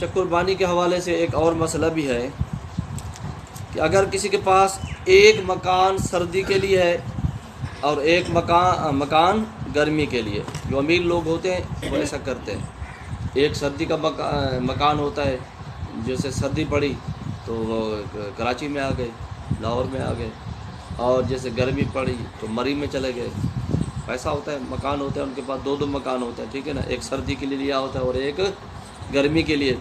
اچھا، قربانی کے حوالے سے ایک اور مسئلہ بھی ہے کہ اگر کسی کے پاس ایک مکان سردی کے لیے ہے اور ایک مکان گرمی کے لیے، جو امیر لوگ ہوتے ہیں وہ ایسا کرتے ہیں، ایک سردی کا مکان ہوتا ہے، جیسے سردی پڑی تو وہ کراچی میں آ گئے، لاہور میں آ گئے، اور جیسے گرمی پڑی تو مری میں چلے گئے. ایسا ہوتا ہے، مکان ہوتا ہے ان کے پاس، دو مکان ہوتے ہیں، ٹھیک ہے نا، ایک سردی کے لیے لیا ہوتا ہے اور ایک گرمی کے لیے.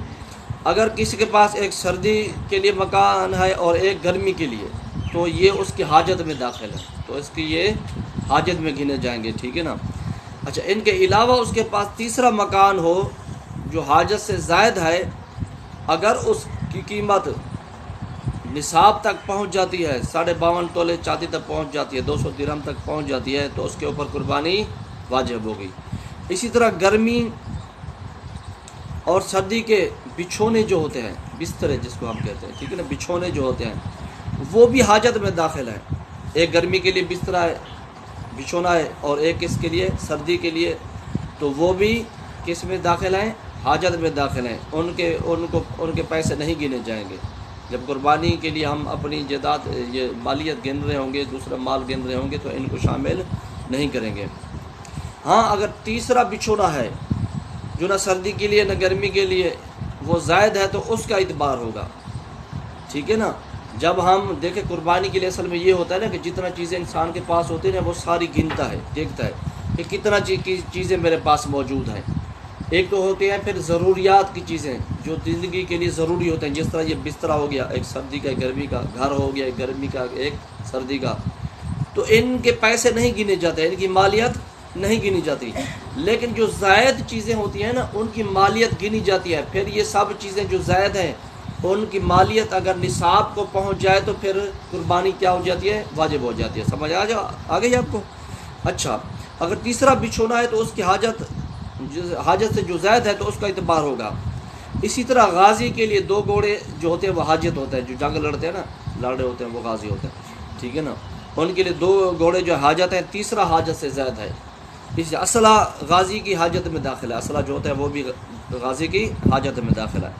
اگر کسی کے پاس ایک سردی کے لیے مکان ہے اور ایک گرمی کے لیے، تو یہ اس کی حاجت میں داخل ہے، تو اس کی یہ حاجت میں گنے جائیں گے، ٹھیک ہے نا. اچھا، ان کے علاوہ اس کے پاس تیسرا مکان ہو جو حاجت سے زائد ہے، اگر اس کی قیمت نصاب تک پہنچ جاتی ہے، 52.5 تولے چاندی تک پہنچ جاتی ہے، 200 درہم تک پہنچ جاتی ہے، تو اس کے اوپر قربانی واجب ہوگی. اسی طرح گرمی اور سردی کے بچھونے جو ہوتے ہیں، بسترے جس کو ہم کہتے ہیں، ٹھیک ہے نا، بچھونے جو ہوتے ہیں وہ بھی حاجت میں داخل ہیں. ایک گرمی کے لیے بسترا ہے، بچھونا ہے، اور ایک کس کے لیے، سردی کے لیے، تو وہ بھی کس میں داخل ہیں، حاجت میں داخل ہیں. ان کے پیسے نہیں گنے جائیں گے. جب قربانی کے لیے ہم اپنی جائیداد یہ مالیت گن رہے ہوں گے، دوسرا مال گن رہے ہوں گے، تو ان کو شامل نہیں کریں گے. ہاں، اگر تیسرا بچھونا ہے جو نہ سردی کے لیے نہ گرمی کے لیے، وہ زائد ہے، تو اس کا اعتبار ہوگا، ٹھیک ہے نا. جب ہم دیکھیں قربانی کے لیے اصل میں یہ ہوتا ہے نا کہ جتنا چیزیں انسان کے پاس ہوتی ہیں وہ ساری گنتا ہے، دیکھتا ہے کہ کتنا چیزیں میرے پاس موجود ہیں. ایک تو ہوتے ہیں پھر ضروریات کی چیزیں جو زندگی کے لیے ضروری ہوتے ہیں، جس طرح یہ بسترا ہو گیا، ایک سردی کا ایک گرمی کا، گھر ہو گیا ایک گرمی کا ایک سردی کا، تو ان کے پیسے نہیں گنے جاتے، ان کی مالیت نہیں گنی جاتی. لیکن جو زائد چیزیں ہوتی ہیں نا ان کی مالیت گنی جاتی ہے. پھر یہ سب چیزیں جو زائد ہیں ان کی مالیت اگر نصاب کو پہنچ جائے تو پھر قربانی کیا ہو جاتی ہے، واجب ہو جاتی ہے. سمجھ آ گئی آپ کو؟ اچھا، اگر تیسرا بچھونا ہے تو اس کی حاجت سے جو زائد ہے تو اس کا اعتبار ہوگا. اسی طرح غازی کے لیے 2 گھوڑے جو ہوتے ہیں وہ حاجت ہوتا ہے، جو جنگ لڑتے ہیں نا، لڑے ہوتے ہیں وہ غازی ہوتے ہیں، ٹھیک ہے نا. ان کے لیے 2 گھوڑے جو حاجت ہیں، تیسرا حاجت سے زائد ہے. اس اسلحہ غازی کی حاجت میں داخل ہے، اسلحہ جو ہوتا ہے وہ بھی غازی کی حاجت میں داخل ہے.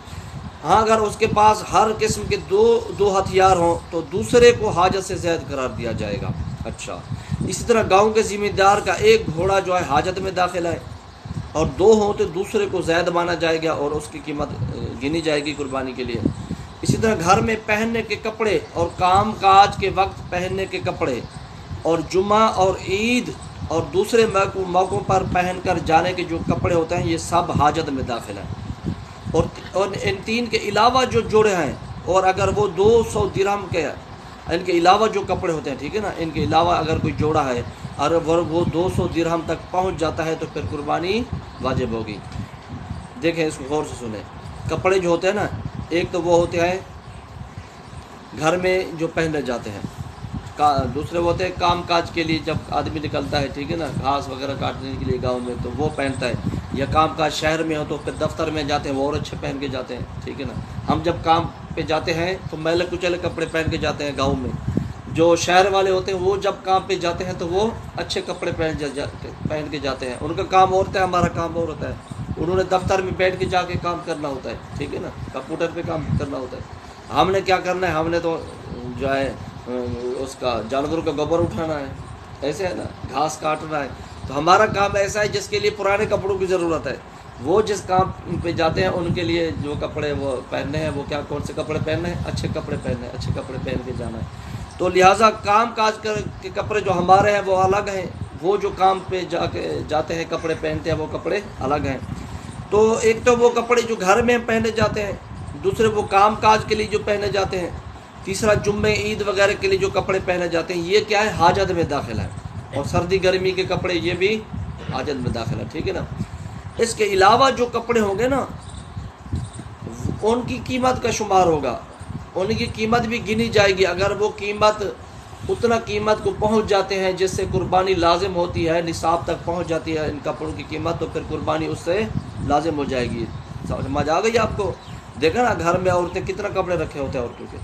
ہاں، اگر اس کے پاس ہر قسم کے دو ہتھیار ہوں تو دوسرے کو حاجت سے زائد قرار دیا جائے گا. اچھا، اسی طرح گاؤں کے ذمہ دار کا ایک گھوڑا جو ہے حاجت میں داخل ہے، اور 2 ہوں تو دوسرے کو زائد مانا جائے گا اور اس کی قیمت گنی جائے گی قربانی کے لیے. اسی طرح گھر میں پہننے کے کپڑے اور کام کاج کے وقت پہننے کے کپڑے اور جمعہ اور عید اور دوسرے موقعوں پر پہن کر جانے کے جو کپڑے ہوتے ہیں یہ سب حاجت میں داخل ہیں. اور ان 3 کے علاوہ جو جوڑے ہیں، اور اگر وہ 200 درہم کے، ان کے علاوہ جو کپڑے ہوتے ہیں، ٹھیک ہے نا، ان کے علاوہ اگر کوئی جوڑا ہے اور وہ 200 درہم تک پہنچ جاتا ہے تو پھر قربانی واجب ہوگی. دیکھیں اس کو غور سے سنیں. کپڑے جو ہوتے ہیں نا، ایک تو وہ ہوتے ہیں گھر میں جو پہنے جاتے ہیں، دوسرے وہ ہوتے ہیں کام کاج کے لیے، جب آدمی نکلتا ہے، ٹھیک ہے نا، گھاس وغیرہ کاٹنے کے لیے گاؤں میں تو وہ پہنتا ہے، یا کام کاج شہر میں ہو تو پھر دفتر میں جاتے ہیں وہ اور اچھے پہن کے جاتے ہیں، ٹھیک ہے نا. ہم جب کام پہ جاتے ہیں تو میلے کچیلے کپڑے پہن کے جاتے ہیں گاؤں میں. جو شہر والے ہوتے ہیں وہ جب کام پہ جاتے ہیں تو وہ اچھے کپڑے پہن کے جاتے ہیں. ان کا کام اور ہوتا ہے، ہمارا کام اور ہوتا ہے. انہوں نے دفتر میں بیٹھ کے جا کے کام کرنا ہوتا ہے، ٹھیک ہے نا، کمپیوٹر پہ کام کرنا ہوتا ہے. ہم نے کیا کرنا ہے، ہم نے تو جو ہے اس کا جانوروں کا گوبر اٹھانا ہے، ایسے ہے نا، گھاس کاٹنا ہے. تو ہمارا کام ایسا ہے جس کے لیے پرانے کپڑوں کی ضرورت ہے. وہ جس کام پہ جاتے ہیں ان کے لیے جو کپڑے وہ پہننے ہیں، وہ کون سے کپڑے پہننے ہیں، اچھے کپڑے پہننے ہیں، اچھے کپڑے پہن کے جانا ہے. تو لہٰذا کام کاج کے کپڑے جو ہمارے ہیں وہ الگ ہیں، وہ جو کام پہ جاتے ہیں کپڑے پہنتے ہیں وہ کپڑے الگ ہیں. تو ایک تو وہ کپڑے جو گھر میں پہنے جاتے ہیں، دوسرے وہ کام کاج کے لیے جو پہنے جاتے ہیں، تیسرا جمعے عید وغیرہ کے لیے جو کپڑے پہنے جاتے ہیں، یہ کیا ہے، حاجت میں داخل ہے. اور سردی گرمی کے کپڑے یہ بھی حاجت میں داخل ہے، ٹھیک ہے نا. اس کے علاوہ جو کپڑے ہوں گے نا ان کی قیمت کا شمار ہوگا، ان کی قیمت بھی گنی جائے گی. اگر وہ قیمت اتنا قیمت کو پہنچ جاتے ہیں جس سے قربانی لازم ہوتی ہے، نصاب تک پہنچ جاتی ہے ان کپڑوں کی قیمت، تو پھر قربانی اس سے لازم ہو جائے گی. سمجھ آ گئی آپ کو؟ دیکھا نا گھر میں عورتیں کتنا کپڑے رکھے ہوتے ہیں عورتوں کے،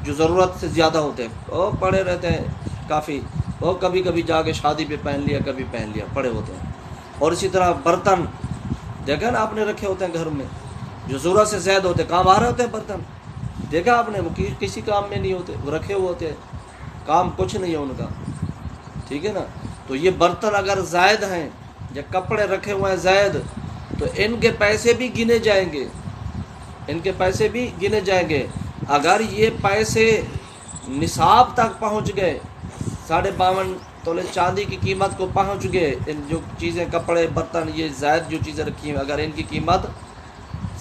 جو ضرورت سے زیادہ ہوتے ہیں، وہ پڑے رہتے ہیں کافی، وہ کبھی کبھی جا کے شادی پہ پہن لیا، کبھی پہن لیا، پڑے ہوتے ہیں. اور اسی طرح برتن دیکھا نا آپ نے رکھے ہوتے ہیں گھر میں، جو ضرورت سے زائد ہوتے، کام آ رہے ہوتے ہیں برتن، دیکھا آپ نے، وہ کسی کام میں نہیں ہوتے، وہ رکھے ہوئے ہوتے ہیں، کام کچھ نہیں ہے ان کا، ٹھیک ہے نا۔ تو یہ برتن اگر زائد ہیں یا کپڑے رکھے ہوئے ہیں زائد، تو ان کے پیسے بھی گنے جائیں گے، ان کے پیسے بھی گنے جائیں گے۔ اگر یہ پیسے نصاب تک پہنچ گئے، 52.5 تولے چاندی کی قیمت کو پہنچ گئے، ان جو چیزیں کپڑے برتن یہ زائد جو چیزیں رکھی ہیں، اگر ان کی قیمت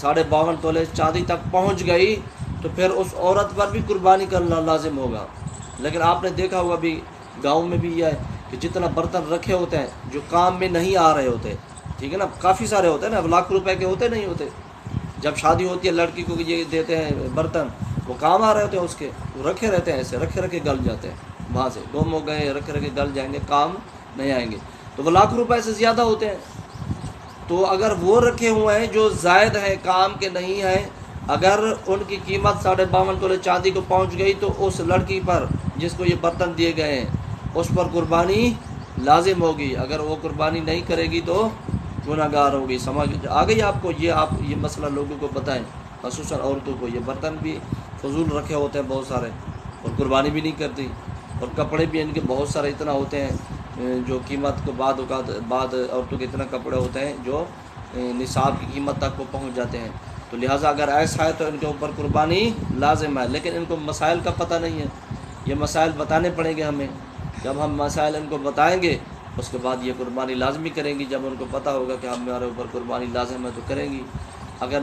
52.5 تولے چاندی تک پہنچ گئی تو پھر اس عورت پر بھی قربانی کرنا لازم ہوگا۔ لیکن آپ نے دیکھا ہوگا بھی گاؤں میں بھی یہ ہے کہ جتنا برتن رکھے ہوتے ہیں جو کام میں نہیں آ رہے ہوتے، ٹھیک ہے نا، کافی سارے ہوتے ہیں نا، لاکھ روپے کے ہوتے نہیں ہوتے، جب شادی ہوتی ہے لڑکی کو یہ دیتے ہیں برتن، وہ کام آ رہے ہوتے ہیں اس کے، وہ رکھے رہتے ہیں، ایسے رکھے رکھے گل جاتے ہیں، وہاں سے گم ہو گئے، رکھے رکھے گل جائیں گے، کام نہیں آئیں گے، تو وہ لاکھ روپے سے زیادہ ہوتے ہیں۔ تو اگر وہ رکھے ہوئے ہیں جو زائد ہیں، کام کے نہیں ہیں، اگر ان کی قیمت 52.5 تولے چاندی کو پہنچ گئی تو اس لڑکی پر جس کو یہ برتن دیے گئے ہیں اس پر قربانی لازم ہوگی، اگر وہ قربانی نہیں کرے گی تو گناہ گار ہوگی۔ سمجھ آ گئی آپ کو؟ آپ یہ مسئلہ لوگوں کو بتائیں، خصوصاً عورتوں کو۔ یہ برتن بھی فضول رکھے ہوتے ہیں بہت سارے اور قربانی بھی نہیں کرتی، اور کپڑے بھی ان کے بہت سارے اتنا ہوتے ہیں جو قیمت کو بعد عورتوں کے اتنا کپڑے ہوتے ہیں جو نصاب کی قیمت تک وہ پہنچ جاتے ہیں۔ تو لہٰذا اگر ایسا ہے تو ان کے اوپر قربانی لازم ہے، لیکن ان کو مسائل کا پتہ نہیں ہے، یہ مسائل بتانے پڑیں گے ہمیں۔ جب ہم مسائل ان کو بتائیں گے اس کے بعد یہ قربانی لازمی کریں گی، جب ان کو پتہ ہوگا کہ ہمارے اوپر قربانی لازم ہے تو کریں گی۔